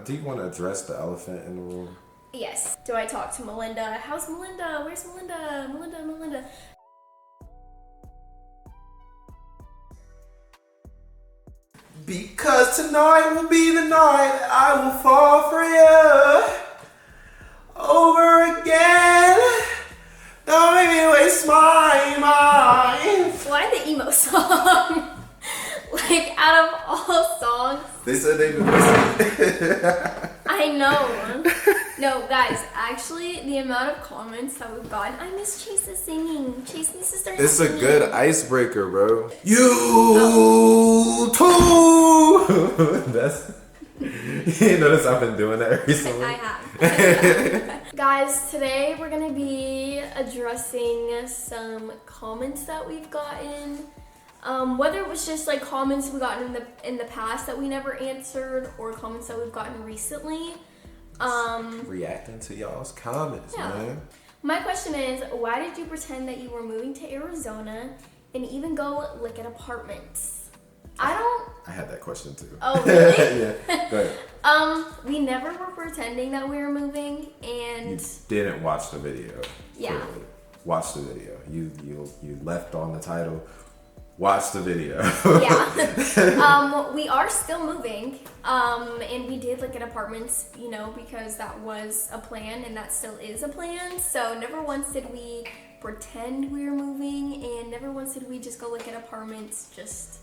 Do you want to address the elephant in the room? Yes. Do I talk to Melinda? How's Melinda? Where's Melinda? Melinda. Because tonight will be the night I will fall for you over again. Don't make me waste my mind. Why the emo song? Like, out of all songs. They said they've been listening. I know. No, guys, actually, the amount of comments that we've gotten, I miss Chase's singing. Chase needs to start It's singing. a good icebreaker, bro. You too. That's. You notice I've been doing that recently. I have. Guys, today we're gonna be addressing some comments that we've gotten. Whether it was just like comments we gotten in the past that we never answered, or comments that we've gotten recently. Reacting to y'all's comments, Yeah. man. My question is, why did you pretend that you were moving to Arizona and even go look at apartments? I had that question too. Oh, really? Yeah. Go ahead. We never were pretending that we were moving, and You didn't watch the video. Yeah. Clearly. Watch the video. You left on the title. Watch the video. yeah. We are still moving, and we did look at apartments, you know, because that was a plan, and that still is a plan. So never once did we pretend we were moving, and never once did we just go look at apartments just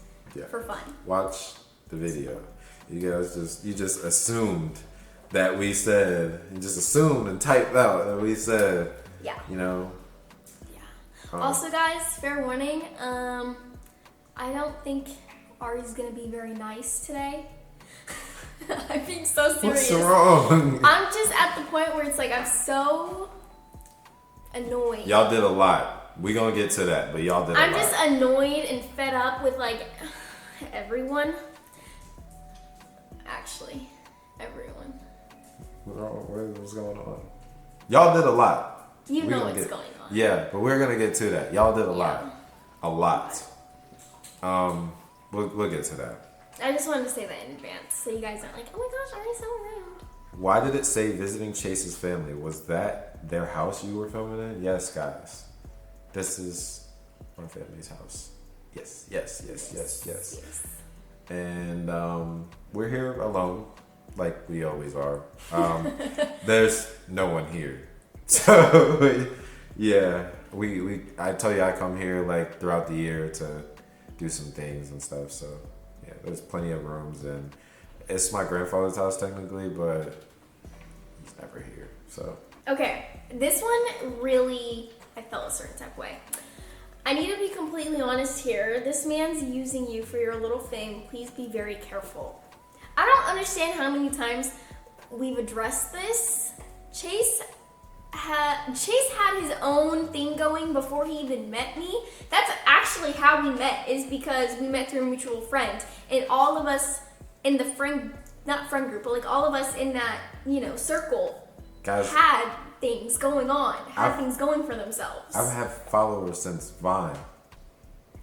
for fun. Watch the video. You guys just assumed that we said, you just assumed and typed out that we said, Yeah. you know. Yeah. Also, guys, fair warning. I don't think Ari's gonna be very nice today. I'm being so serious. What's wrong? I'm just at the point where it's like I'm so annoyed. Y'all did a lot. We gonna get to that, but y'all did a lot. I'm just annoyed and fed up with like everyone. Actually, everyone. What's going on? Y'all did a lot. You know what's going on. Yeah, but we're gonna get to that. Y'all did a lot. A lot. We'll get to that. I just wanted to say that in advance so you guys aren't like, oh my gosh, Ari's so rude. Why did it say visiting Chase's family? Was that their house you were filming in? Yes, guys. This is my family's house. Yes. And we're here alone, like we always are. There's no one here. So yeah, I tell you I come here like throughout the year to do some things and stuff. So yeah, there's plenty of rooms, and it's my grandfather's house technically, but he's never here. So okay, this one really, I felt a certain type of way. I need to be completely honest here. This man's using you for your little thing. Please be very careful. I don't understand how many times we've addressed this. Chase had his own thing going before he even met me. That's actually how we met, is because we met through a mutual friend, and all of us in the not friend group, but like all of us in that, you know, circle, guys, had things going on, things going for themselves. I've had followers since Vine.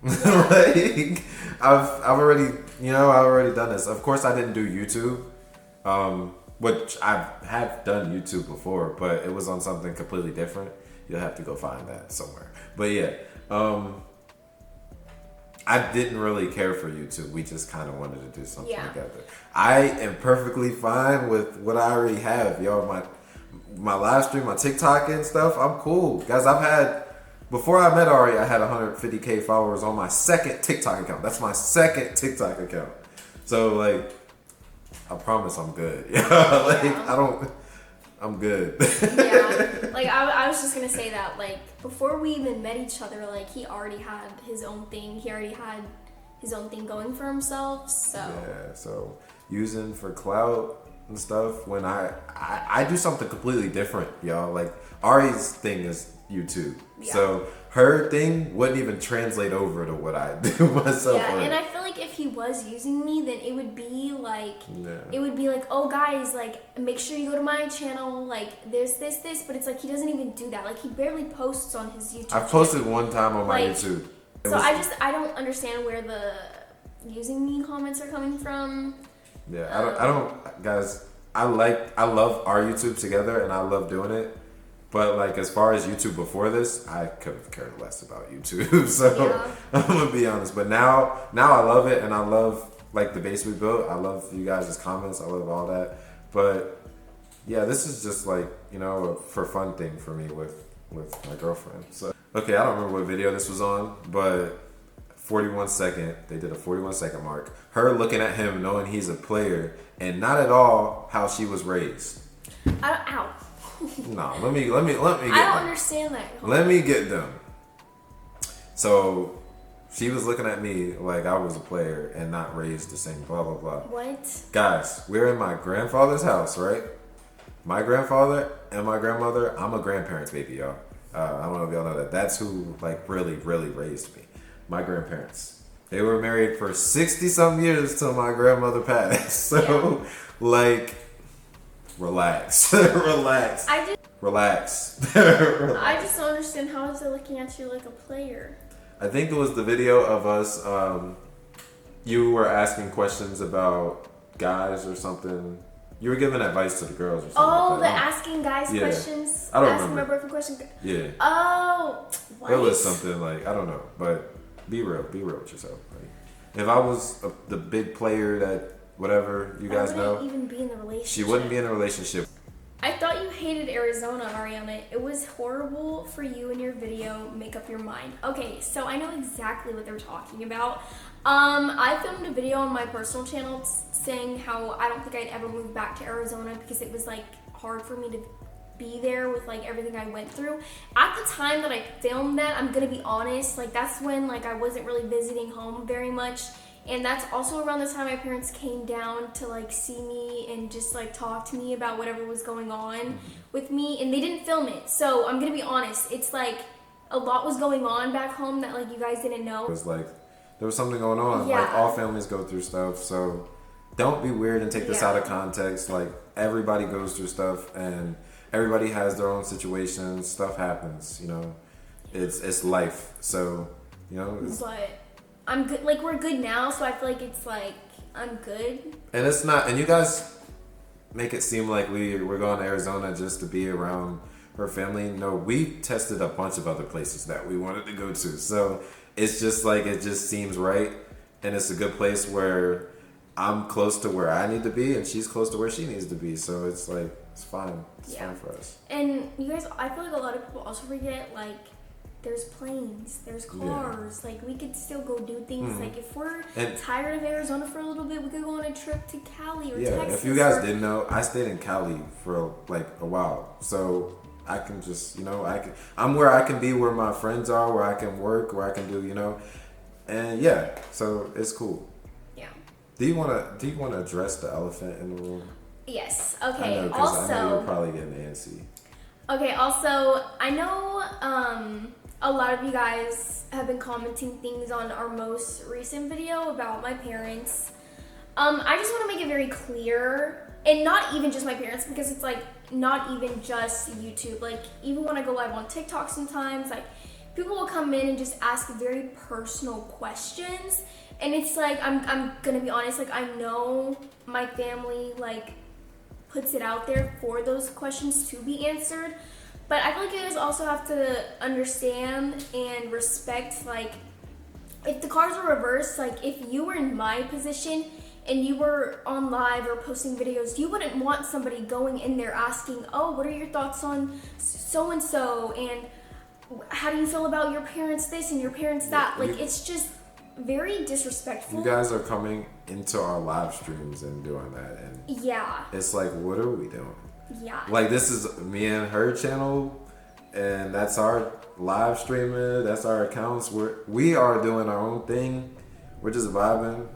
Like I've already done this. Of course I didn't do YouTube. Which I have done YouTube before, but it was on something completely different. You'll have to go find that somewhere. But yeah, I didn't really care for YouTube. We just kind of wanted to do something together. I am perfectly fine with what I already have. Y'all, my live stream, my TikTok and stuff, I'm cool. Guys, before I met Ari, I had 150K followers on my second TikTok account. That's my second TikTok account. So like, I promise I'm good. I'm good. Yeah, like I was just gonna say that, like, before we even met each other, like, he already had his own thing. He already had his own thing going for himself, so. Yeah, so using for clout and stuff, when I do something completely different, y'all. Like, Ari's thing is YouTube. Yeah. So her thing wouldn't even translate over to what I do myself. Yeah, and I feel like if he was using me, then it would be like, oh guys, like, make sure you go to my channel, like, there's this, but it's like he doesn't even do that. Like, he barely posts on his YouTube I've posted one time on my YouTube. I don't understand where the using me comments are coming from. Yeah, I don't, guys, I love our YouTube together, and I love doing it. But like as far as YouTube before this, I could have cared less about YouTube. So Yeah. I'm gonna be honest. But now I love it, and I love like the base we built. I love you guys' comments. I love all that. But yeah, this is just like, you know, a for fun thing for me with my girlfriend. So okay, I don't remember what video this was on, but 41-second. They did a 41-second mark. Her looking at him, knowing he's a player, and not at all how she was raised. Ow. No, let me get I don't them. understand that. Let me get them. So she was looking at me like I was a player and not raised the same. Blah blah blah. What? Guys, we're in my grandfather's house, right? My grandfather and my grandmother. I'm a grandparent's baby, y'all. I don't know if y'all know that. That's who like really raised me. My grandparents. They were married for 60-some years till my grandmother passed. So, like, relax. Relax. Relax. I just don't understand how is it looking at you like a player. I think it was the video of us, you were asking questions about guys or something. You were giving advice to the girls or something. Oh, like the that. asking guys Yeah. questions? I don't asking remember. my boyfriend questions? Yeah. Oh, what? It was something like, I don't know, but be real with yourself. Like, if I was the big player that whatever you guys I know, wouldn't even be in the relationship. she wouldn't be in a relationship. I thought you hated Arizona, Ariana. It was horrible for you in your video. Make up your mind. Okay, so I know exactly what they're talking about. I filmed a video on my personal channel saying how I don't think I'd ever move back to Arizona because it was like hard for me to be there with like everything I went through. At the time that I filmed that, I'm gonna be honest, like that's when like I wasn't really visiting home very much. And that's also around the time my parents came down to like see me and just like talk to me about whatever was going on with me, and they didn't film it. So I'm gonna be honest, it's like a lot was going on back home that like you guys didn't know. It was like there was something going on. Yeah. Like all families go through stuff, so don't be weird and take this Yeah. out of context. Like everybody goes through stuff, and everybody has their own situations. Stuff happens, you know. It's life. So you know. But I'm good. Like we're good now, so I feel like it's like I'm good. And it's not. And you guys make it seem like we're going to Arizona just to be around her family. No, we tested a bunch of other places that we wanted to go to. So it's just like it just seems right, and it's a good place where I'm close to where I need to be, and she's close to where she needs to be. So it's like it's fine. It's fine for us. And you guys, I feel like a lot of people also forget like there's planes, there's cars. Like we could still go do things. Like if we're tired of Arizona for a little bit, we could go on a trip to Cali or Texas. If you guys didn't know, I stayed in Cali for like a while, so I can just I'm where I can be, where my friends are, where I can work, where I can do and so it's cool. Yeah. Do you want to address the elephant in the room? Yes. Okay. I know, Also, I know you're probably getting antsy. Okay. Also, I know a lot of you guys have been commenting things on our most recent video about my parents. I just want to make it very clear, and not even just my parents, because it's like not even just YouTube. Like even when I go live on TikTok sometimes, like people will come in and just ask very personal questions, and it's like I'm gonna be honest, like I know my family like puts it out there for those questions to be answered, but I feel like you guys also have to understand and respect, like if the cards were reversed, like if you were in my position and you were on live or posting videos, you wouldn't want somebody going in there asking, oh, what are your thoughts on so-and-so, and how do you feel about your parents this and your parents that? Like it's just very disrespectful. You guys are coming into our live streams and doing that, and it's like, what are we doing? Yeah. Like this is me and her channel, and that's our live streaming, that's our accounts. We are doing our own thing. We're just vibing.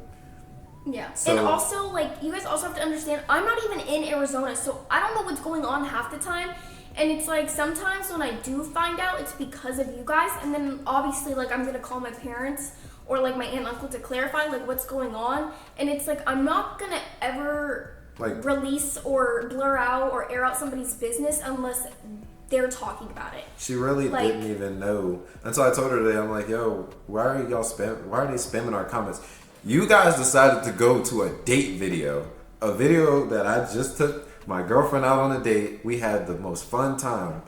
Yeah. So, and also, like, you guys also have to understand, I'm not even in Arizona, so I don't know what's going on half the time. And it's like sometimes when I do find out, it's because of you guys. And then obviously, like, I'm gonna call my parents or like my aunt and uncle to clarify like what's going on. And it's like I'm not gonna ever like release or blur out or air out somebody's business unless they're talking about it. She really didn't even know until I told her today. I'm like, yo, why are they spamming our comments? You guys decided to go to a date video, a video that I just took my girlfriend out on a date. We had the most fun time,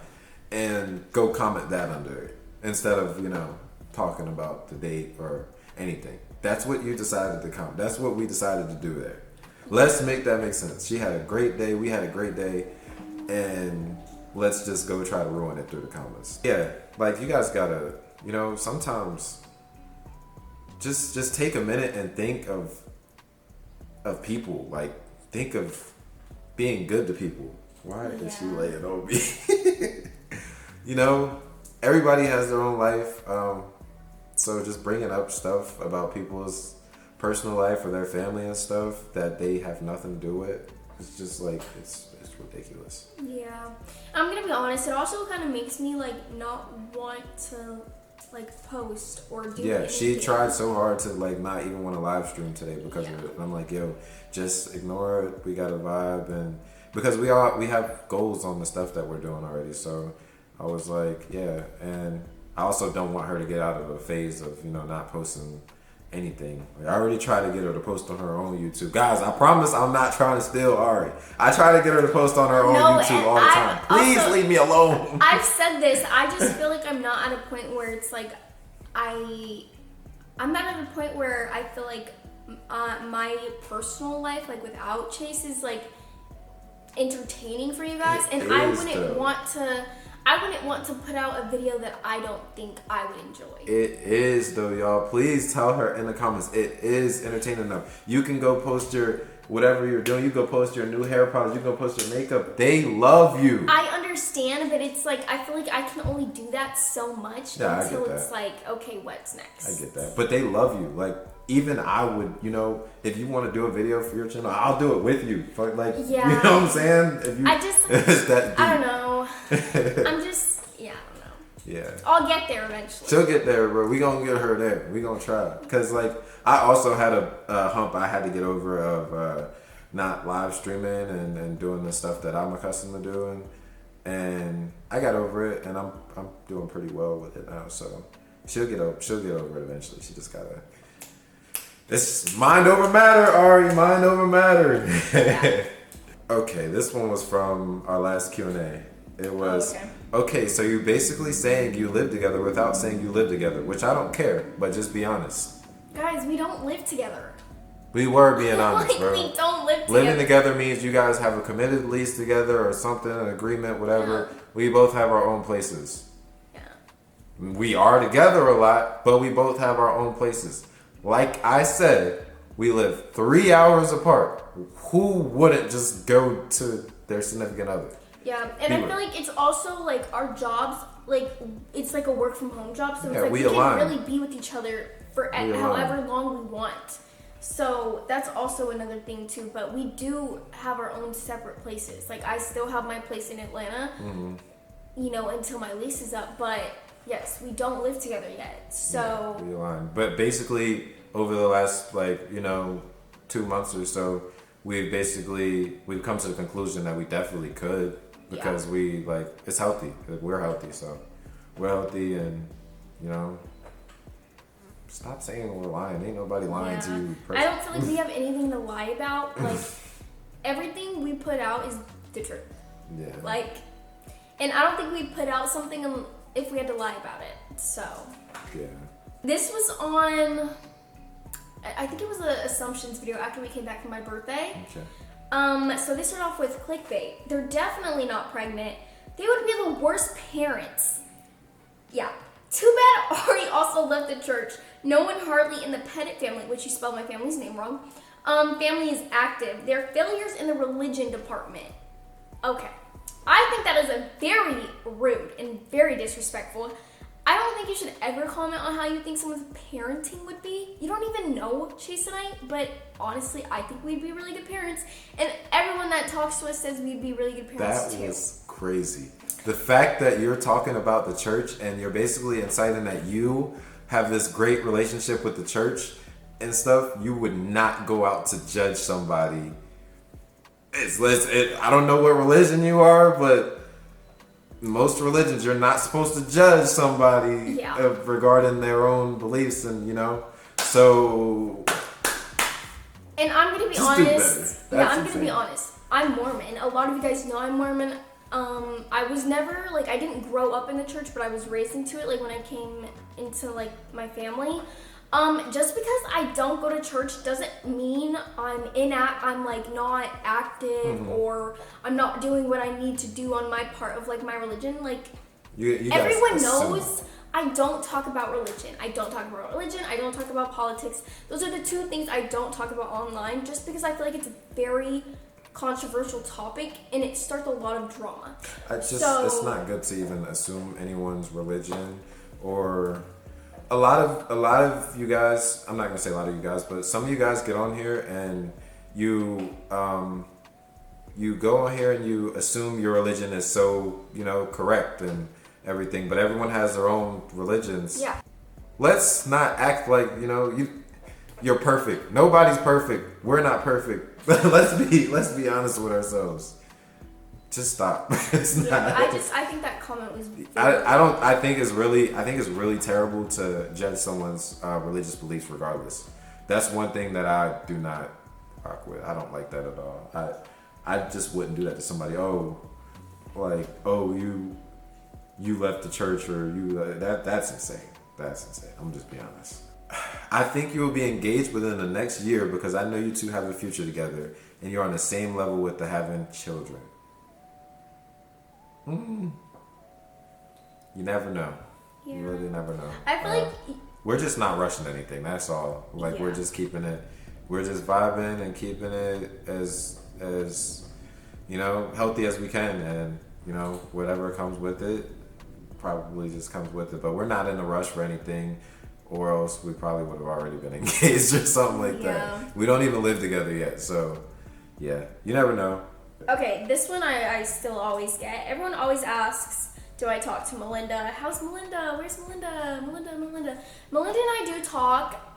and go comment that under it instead of talking about the date or anything. That's what you decided to comment. That's what we decided to do there. Let's make that make sense. She had a great day. We had a great day, and let's just go try to ruin it through the comments. Yeah, like you guys gotta, sometimes just take a minute and think of people. Like think of being good to people. Why is she laying on me? Everybody has their own life. So just bringing up stuff about people's personal life or their family and stuff that they have nothing to do with, it's just like it's ridiculous. Yeah, I'm gonna be honest. It also kind of makes me not want to post or do. Yeah, she tried so hard to not even want to live stream today because of it. And I'm like, yo, just ignore it. We got a vibe, and because we have goals on the stuff that we're doing already. So I was like, yeah, and I also don't want her to get out of a phase of not posting anything. I already tried to get her to post on her own YouTube. Guys, I promise I'm not trying to steal Ari. I try to get her to post on her own YouTube all the time. Please leave me alone. I've said this. I just feel like I'm not at a point where it's I'm not at a point where I feel like my personal life without Chase is entertaining for you guys, and I wouldn't want to put out a video that I don't think I would enjoy. It is though, y'all. Please tell her in the comments. It is entertaining enough. You can go post your whatever you're doing. You go post your new hair products. You go post your makeup. They love you. I understand, but it's I feel like I can only do that so much until it's okay, what's next? I get that. But they love you. Even I would, if you want to do a video for your channel, I'll do it with you. You know what I'm saying? If you, I don't know. I'm just, I don't know. Yeah. I'll get there eventually. She'll get there, bro. We gonna get her there. We gonna try. Cause I also had a hump I had to get over of not live streaming and doing the stuff that I'm accustomed to doing, and I got over it, and I'm doing pretty well with it now. So she'll get over it eventually. She just gotta. It's mind over matter, Ari. Mind over matter. Yeah. Okay, this one was from our last Q&A. It was, okay, so you're basically saying you live together without saying you live together, which I don't care, but just be honest. Guys, we don't live together. We were being honest, bro. We don't live together. Living together means you guys have a committed lease together or something, an agreement, whatever. Yeah. We both have our own places. Yeah. We are together a lot, but we both have our own places. Like I said, we live 3 hours apart. Who wouldn't just go to their significant other? Yeah, and I feel like it's also our jobs, it's a work from home job, so it's we can really be with each other for however long we want. So that's also another thing too. But we do have our own separate places. I still have my place in Atlanta, until my lease is up. But yes, we don't live together yet. So we align. But basically, over the last 2 months or so, we've come to the conclusion that we definitely could because we it's healthy. We're healthy, so we're healthy, and stop saying we're lying. Ain't nobody lying to you. I don't feel like we have anything to lie about. Everything we put out is the truth. Yeah. And I don't think we put out something if we had to lie about it. So yeah. This was on. I think it was an assumptions video after we came back from my birthday. Okay. So they start off with clickbait. They're definitely not pregnant. They would be the worst parents. Yeah. Too bad Ari also left the church. No one hardly in the Pettit family, which you spelled my family's name wrong, family is active. They're failures in the religion department. Okay. I think that is a very rude and very disrespectful. I don't think you should ever comment on how you think someone's parenting would be. You don't even know Chase and I, but honestly, I think we'd be really good parents. And everyone that talks to us says we'd be really good parents too. That was crazy. The fact that you're talking about the church and you're basically inciting that you have this great relationship with the church and stuff, you would not go out to judge somebody. I don't know what religion you are, but most religions, you're not supposed to judge somebody regarding their own beliefs, and so. And I'm gonna be honest. I'm gonna be honest. I'm Mormon. A lot of you guys know I'm Mormon. I was never, like, I didn't grow up in the church, but I was raised into it, like, when I came into, like, my family. Just because I don't go to church doesn't mean I'm like not active or I'm not doing what I need to do on my part of like my religion. Like you everyone knows I don't talk about religion. I don't talk about religion. I don't talk about politics. Those are the two things I don't talk about online just because I feel like it's a very controversial topic and it starts a lot of drama. It's not good to even assume anyone's religion or a lot of you guys, I'm not gonna say a lot of you guys, but some of you guys get on here and you go on here and you assume your religion is so, correct and everything, but everyone has their own religions. Yeah. Let's not act like, you're perfect. Nobody's perfect. We're not perfect. let's be honest with ourselves. Just stop. It's not. I think that comment was. I think it's really terrible to judge someone's religious beliefs regardless. That's one thing that I do not rock with. I don't like that at all. I just wouldn't do that to somebody. You left the church or that's insane. That's insane. I'm just being honest. I think you will be engaged within the next year because I know you two have a future together and you're on the same level with the having children. You never know. Yeah. You really never know. I feel like we're just not rushing anything. That's all. Like we're just keeping it. We're just vibing and keeping it as healthy as we can, and whatever comes with it, probably just comes with it. But we're not in a rush for anything, or else we probably would have already been engaged or something like that. We don't even live together yet, so yeah, you never know. Okay, this one I still always get. Everyone always asks, do I talk to Melinda? How's Melinda? Where's Melinda? Melinda and I do talk.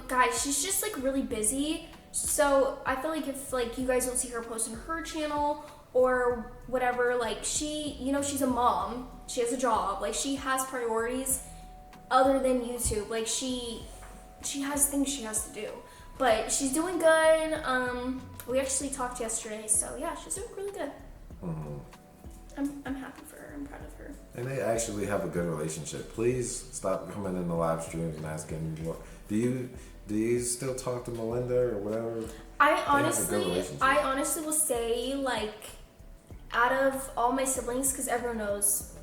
Guys, she's just like really busy. So I feel like if like you guys don't see her post on her channel or whatever, like she's a mom. She has a job. Like she has priorities other than YouTube. Like she has things she has to do. But she's doing good. We actually talked yesterday, so yeah, she's doing really good. Mm-hmm. I'm happy for her. I'm proud of her. And they actually have a good relationship. Please stop coming in the live streams and asking, do you still talk to Melinda or whatever? I honestly will say, like, out of all my siblings, because everyone knows,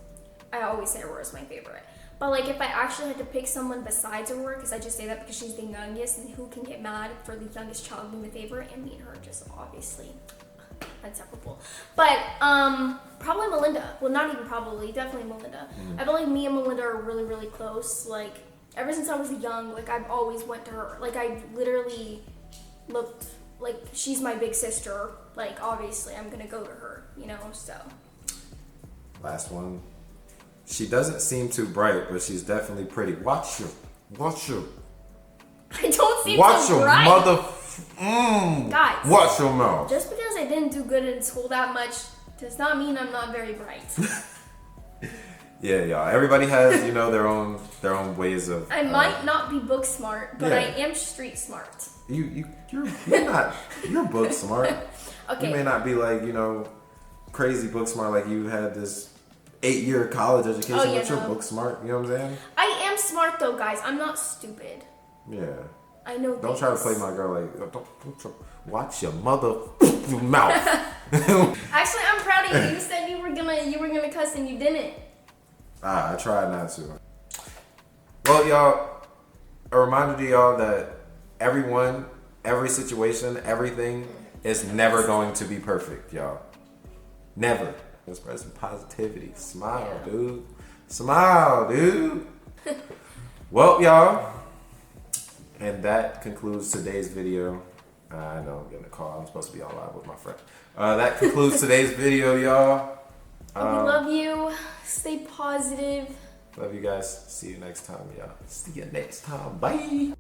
I always say Aurora's my favorite. But like if I actually had to pick someone besides Aurora, because I just say that because she's the youngest, and who can get mad for the youngest child being the favorite, and me and her just obviously inseparable. But probably Melinda. Well, not even probably, definitely Melinda. I feel like me and Melinda are really, really close. Like ever since I was young, like I've always went to her. Like I literally looked like she's my big sister. Like obviously I'm gonna go to her, so. Last one. She doesn't seem too bright, but she's definitely pretty. Watch her. I don't seem watch so your bright. Guys. Watch your mouth. Just because I didn't do good in school that much does not mean I'm not very bright. Yeah, y'all. Everybody has, their own ways of. I might not be book smart, but I am street smart. You're not. You're book smart. Okay. You may not be like crazy book smart like you had this 8-year college education, but you're book smart. You know what I'm saying? I am smart though, guys. I'm not stupid. Yeah. I know. Don't try to play my girl like. Don't watch your mother mouth. Actually, I'm proud of you. You said you were gonna cuss and you didn't. I tried not to. Well, y'all, a reminder to y'all that everyone, every situation, everything is never going to be perfect, y'all. Never. Let's spread some positivity. Smile, dude. Smile, dude. Well, y'all, and that concludes today's video. I know I'm getting a call. I'm supposed to be on live with my friend. That concludes today's video, y'all. We love you. Stay positive. Love you guys. See you next time, y'all. See you next time. Bye.